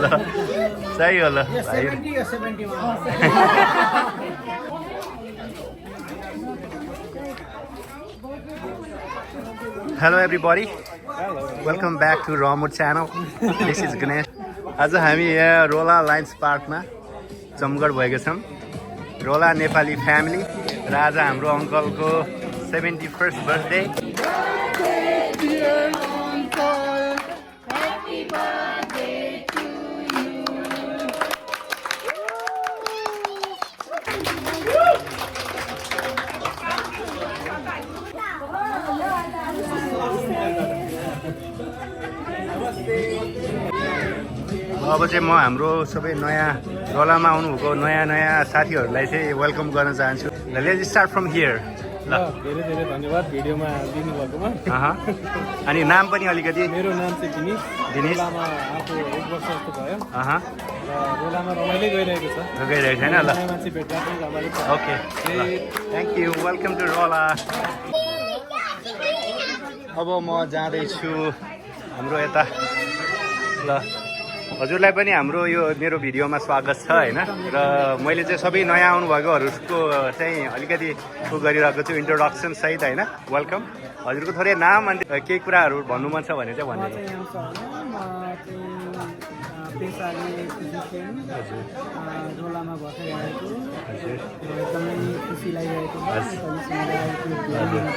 ल सही हो ल hello everybody welcome back to Ramod channel this is Ganesh आज हामी यहाँ रोला लायन्स पार्कमा जमघट भएका छौँ रोला नेपाली फ्यामिली र आज हाम्रो अङ्कलको 71st बर्थडे अब चाहिँ म हाम्रो सबै नयाँ रोलामा आउनुभएको नयाँ साथीहरूलाई चाहिँ वेलकम गर्न चाहन्छु लेट्स स्टार्ट फ्रम हियर ल धेरै धेरै धन्यवाद भिडियोमा दिनु भएकोमा अनि नाम पनि अलिकति मेरो नाम चाहिँ दिनेश रोलामा आफू 1 वर्ष जस्तो भयो र रोलामा रमाइलो गइरहेको छ छैन ल मान्छे भेट्दा पनि रमाइलो छ okay thank you welcome to Rolla अब म जाँदैछु हाम्रो यता ल हजुरलाई पनि हाम्रो यो मेरो भिडियोमा स्वागत छ होइन र मैले चाहिँ सबै नयाँ आउनुभएकोहरूको चाहिँ अलिकति गरिरहेको छु इन्ट्रोडक्सन सहित होइन वेलकम हजुरको थोरै नाम अनि केही कुराहरू भन्नु मन छ भने चाहिँ भन्नु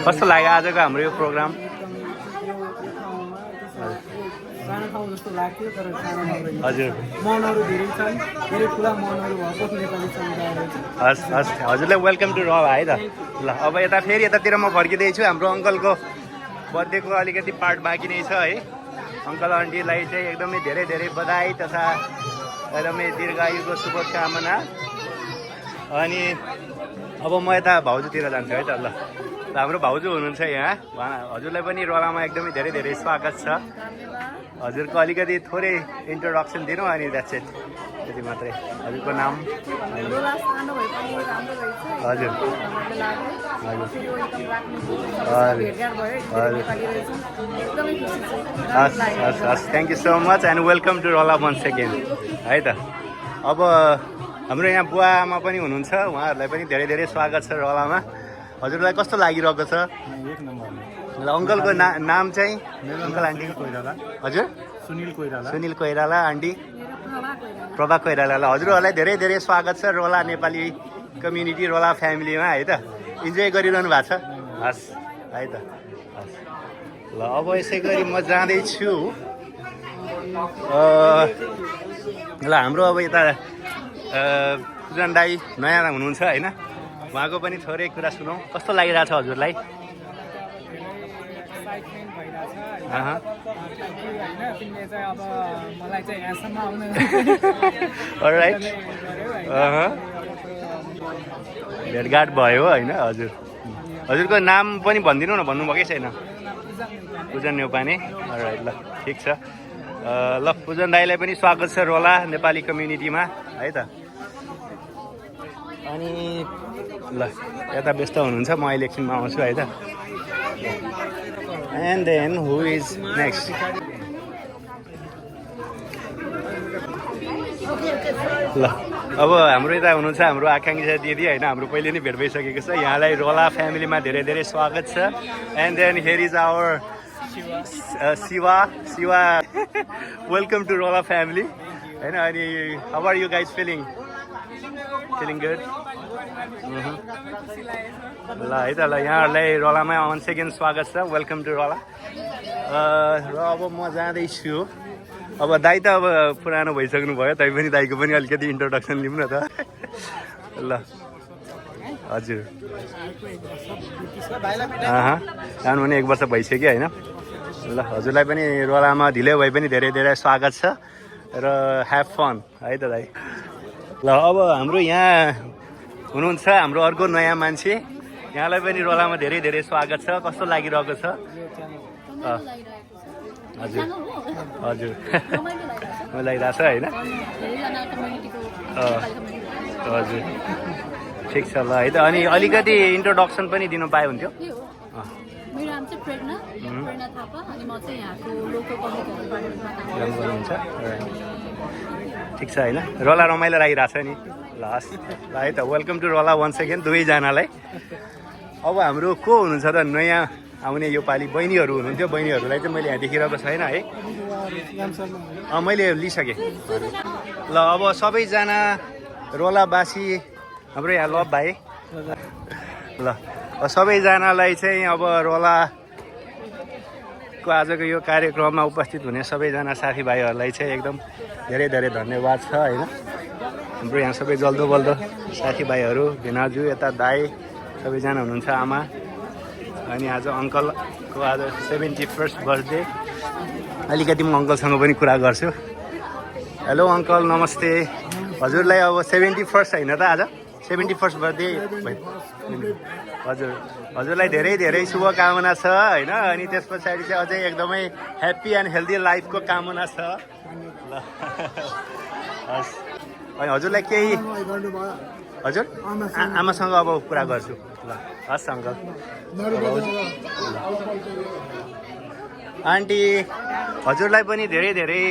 कस्तो लाग्यो आजको हाम्रो यो प्रोग्राम सानो ठाउँ जस्तो लाग्थ्यो तर सानो हजुर मनहरू धेरै छन् धेरै ठुला मनहरू भएको नेपाली समुदायहरू हस् हस् हजुरलाई वेलकम टु रोला है त ल अब यता फेरि यतातिर म फर्किँदैछु हाम्रो अङ्कलको बर्थडेको अलिकति पार्ट बाँकी नै छ है अङ्कल आन्टीलाई चाहिँ एकदमै धेरै धेरै बधाई तथा एकदमै दीर्घायुको शुभकामना अनि अब म यता भाउजूतिर जान्छु है त ल हाम्रो भाउजू हुनुहुन्छ यहाँ हजुरलाई पनि रोलामा एकदमै धेरै धेरै स्वागत छ हजुरको अलिकति थोरै इन्ट्रोडक्सन दिनु अनि द्याट्स इट त्यति मात्रै हजुरको नाम हजुर हस् हस् हस् thank you so much and welcome to Rolla once again है त अब हाम्रो यहाँ बुवा आमा पनि हुनुहुन्छ उहाँहरूलाई पनि धेरै धेरै स्वागत छ रोलामा हजुरलाई कस्तो लागिरहेको छ ल अङ्कलको नाम चाहिँ अङ्कल आन्टी कोइराला हजुर सुनिल कोइराला आन्टी प्रभा कोइराला ल हजुरहरूलाई धेरै धेरै स्वागत छ रोला नेपाली कम्युनिटी रोला फ्यामिलीमा है त इन्जोय गरिरहनु भएको छ हस् है त हस् ल अब यसै गरी म जाँदैछु ल हाम्रो अब यता पूजन दाई नयाँ हुनुहुन्छ होइन उहाँको पनि थोरै कुरा सुनौँ कस्तो लागिरहेछ हजुरलाई अलराइट भेटघाट भयो होइन हजुर हजुरको नाम पनि भनिदिनु न भन्नुभएकै छैन पूजन न्यौपाने अलराइट ल ठिक छ ल पूजन दाईलाई पनि स्वागत छ रोला नेपाली कम्युनिटीमा है त अनि ल यता व्यस्त हुनुहुन्छ म अहिले एकछिनमा आउँछु है त and then who is next ल अब हाम्रो यता हुनुहुन्छ हाम्रो आकाङ्क्षा दिदी होइन हाम्रो पहिले नै भेट भइसकेको छ यहाँलाई रोला फ्यामिलीमा धेरै धेरै स्वागत छ and then here is our Shiva welcome to Rolla family होइन अनि how are you guys feeling good ल है त ल यहाँहरूलाई रोलामा वान सेकेन्ड स्वागत छ वेलकम टु रोला र अब म जाँदैछु अब दाई त अब पुरानो भइसक्नु भयो तैपनि दाईको पनि अलिकति इन्ट्रोडक्सन लिउँ न त ल हजुर जानु भने 1 वर्ष भइसक्यो होइन ल हजुरलाई पनि रोलामा ढिलो भए पनि धेरै धेरै स्वागत छ र ह्याभ फन है त दाई ल अब हाम्रो यहाँ हुनुहुन्छ हाम्रो अर्को नयाँ मान्छे यहाँलाई पनि रोलामा धेरै धेरै स्वागत छ कस्तो लागिरहेको छ हजुर हजुर लागिरहेछ होइन हजुर ठिक छ ल है त अनि अलिकति इन्ट्रोडक्सन पनि दिनु पाए हुन्थ्यो मेरो नाम चाहिँ प्रेरणा थापा अनि म चाहिँ यहाँको लोकल कम्युनिटी डिपार्टमेन्टमा काम गर्नुहुन्छ ठिक छ होइन रोला रमाइलो लागिरहेको छ नि ल हस् ल है त welcome to Rolla once again दुवैजनालाई अब हाम्रो को हुनुहुन्छ त नयाँ आउने यो पालि बहिनीहरू हुनुहुन्थ्यो बहिनीहरूलाई चाहिँ मैले यहाँ देखिरहेको छैन है मैले लिइसकेँ ल अब सबैजना रोलावासी हाम्रो यहाँ लभ भाइ ल सबैजनालाई चाहिँ अब रोलाको आजको यो कार्यक्रममा उपस्थित हुने सबैजना साथीभाइहरूलाई चाहिँ एकदम धेरै धेरै धन्यवाद छ होइन हाम्रो यहाँ सबै जल्दो बल्दो साथीभाइहरू भिनाजु यता दाई सबैजना हुनुहुन्छ आमा अनि आज अङ्कलको आज 71st बर्थडे अलिकति म अङ्कलसँग पनि कुरा गर्छु हेलो अङ्कल नमस्ते हजुरलाई अब 71st होइन त आज 71st बर्थडे हजुरलाई धेरै धेरै शुभकामना छ होइन अनि त्यस पछाडि चाहिँ अझै एकदमै ह्याप्पी एन्ड हेल्दी लाइफको कामना छ ल हस् अनि हजुरलाई केही हजुर आमासँग अब कुरा गर्छु ल हस् अङ्कल आन्टी हजुरलाई पनि धेरै धेरै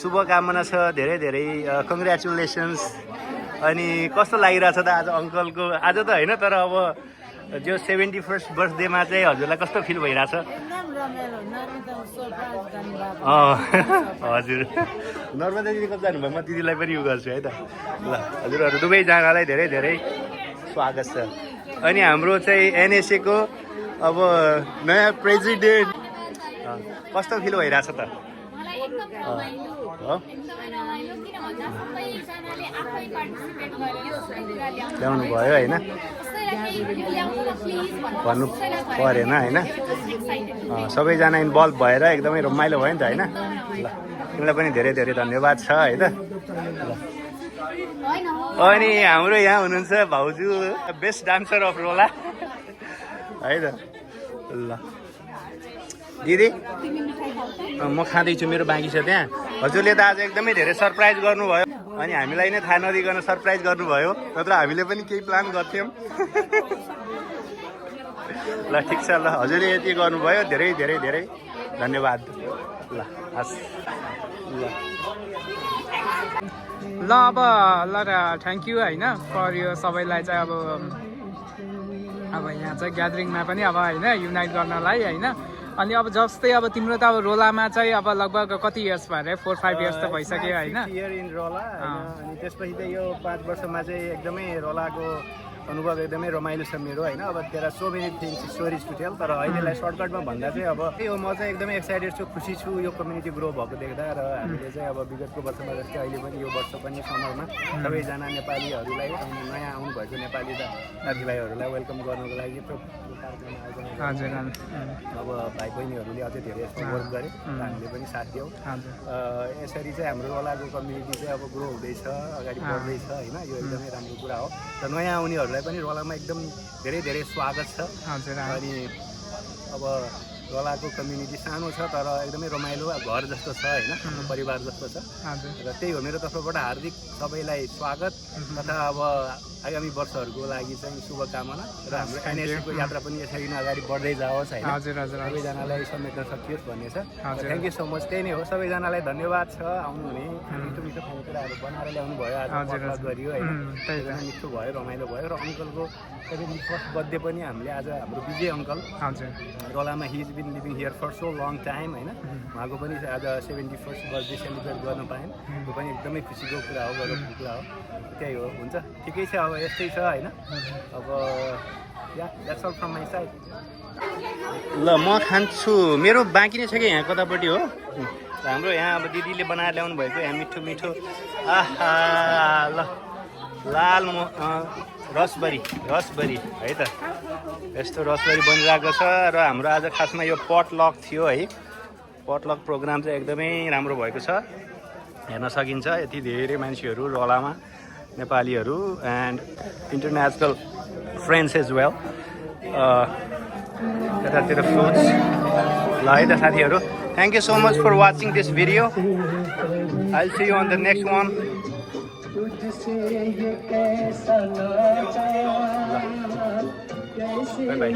शुभकामना छ धेरै धेरै कङ्ग्रेचुलेसन्स अनि कस्तो लागिरहेछ त आज अङ्कलको आज त होइन तर अब जो 71st बर्थडेमा चाहिँ हजुरलाई कस्तो फिल भइरहेछ हजुर नर्मदा दिदी कस्तो जानुभयो म दिदीलाई पनि उयो गर्छु है त ल हजुरहरू दुवैजनालाई धेरै धेरै स्वागत छ अनि हाम्रो चाहिँ एनएसएको अब नयाँ प्रेसिडेन्ट कस्तो फिल भइरहेछ त ल्याउनु भयो होइन भन्नु परेन होइन सबैजना इन्भल्भ भएर एकदमै रमाइलो भयो नि त होइन ल तिमीलाई पनि धेरै धेरै धन्यवाद छ है त अनि हाम्रो यहाँ हुनुहुन्छ भाउजू बेस्ट डान्सर अफ रोला है त ल दिदी म खाँदैछु मेरो बाँकी छ त्यहाँ हजुरले त आज एकदमै धेरै सरप्राइज गर्नुभयो अनि हामीलाई नै थाहा नदिकन सरप्राइज गर्नुभयो नत्र हामीले पनि केही प्लान गर्थ्यौँ ल ठिक छ ल हजुरले यति गर्नुभयो धेरै धेरै धेरै धन्यवाद ल हस् ल अब ल थ्याङ्क यू होइन फर यो सबैलाई चाहिँ अब यहाँ चाहिँ ग्यादरिङमा पनि अब होइन युनाइट गर्नलाई होइन अनि अब जस्तै अब तिम्रो त अब रोलामा चाहिँ अब लगभग कति इयर्स भयो 4-5 इयर्स त भइसक्यो होइन इयर इन रोला अनि त्यसपछि चाहिँ यो 5 वर्षमा चाहिँ एकदमै रोलाको अनुभव एकदमै रमाइलो छ मेरो होइन अब त्यहाँ so many things stories to tell तर अहिलेलाई सर्टकटमा भन्दा चाहिँ अब यो म चाहिँ एकदमै एक्साइटेड छु खुसी छु यो कम्युनिटी ग्रो भएको देख्दा र हामीले चाहिँ अब विगतको वर्षमा जस्तै अहिले पनि यो वर्ष पनि समरमा सबैजना नेपालीहरूलाई अनि नयाँ आउनुभएको नेपाली साथीभाइहरूलाई वेलकम गर्नको लागि अब भाइ बहिनीहरूले अझै धेरै यस्तो वर्क गरे हामीले पनि साथ दियौँ यसरी चाहिँ हाम्रो रोलाको कम्युनिटी चाहिँ अब ग्रो हुँदैछ अगाडि बढ्दैछ होइन यो एकदमै राम्रो कुरा हो र नयाँ आउनेहरूलाई पनि रोलामा एकदम धेरै धेरै स्वागत छ अनि अब रोलाको कम्युनिटी सानो छ तर एकदमै रमाइलो घर जस्तो छ होइन परिवार जस्तो छ र त्यही हो मेरो तर्फबाट हार्दिक सबैलाई स्वागत तथा अब आगामी वर्षहरूको लागि चाहिँ शुभकामना र हाम्रो एनएसएको यात्रा पनि यसरी नै अगाडि बढ्दै जाओस् होइन सबैजनालाई समेट्न सकियोस् भन्ने छ थ्याङ्क यू सो मच त्यही नै हो सबैजनालाई धन्यवाद छ आउनुहुने मिठो मिठो खानेकुराहरू बनाएर ल्याउनु भयो आज गरियो होइन एकदमै मिठो भयो रमाइलो भयो र अङ्कलको 71st बर्थडे पनि हामीले आज हाम्रो विजय अङ्कल रोलामा he is been living here for so long time होइन उहाँको पनि आज 71st बर्थडे सेलिब्रेट गर्न पायौँ त्यो पनि एकदमै खुसीको कुरा हो गौरवको कुरा हो त्यही हो हुन्छ ठिकै छ अब यस्तै छ होइन अब yeah that's all from my side ल म खान्छु मेरो बाँकी नै छ कि यहाँ कतापट्टि हो हाम्रो यहाँ अब दिदीले बनाएर ल्याउनु भएको यहाँ मिठो मिठो आहा ल लाल रसबरी है त यस्तो रसबरी बनिरहेको छ र हाम्रो आज खासमा यो पटलक थियो है पटलक प्रोग्राम चाहिँ एकदमै राम्रो भएको छ हेर्न सकिन्छ यति धेरै मान्छेहरू रोलामा नेपालीहरू and international friends as well यतातिर फ्रुट्स ल है त साथीहरू thank you so much for watching this video I will see you on the next one Bye bye.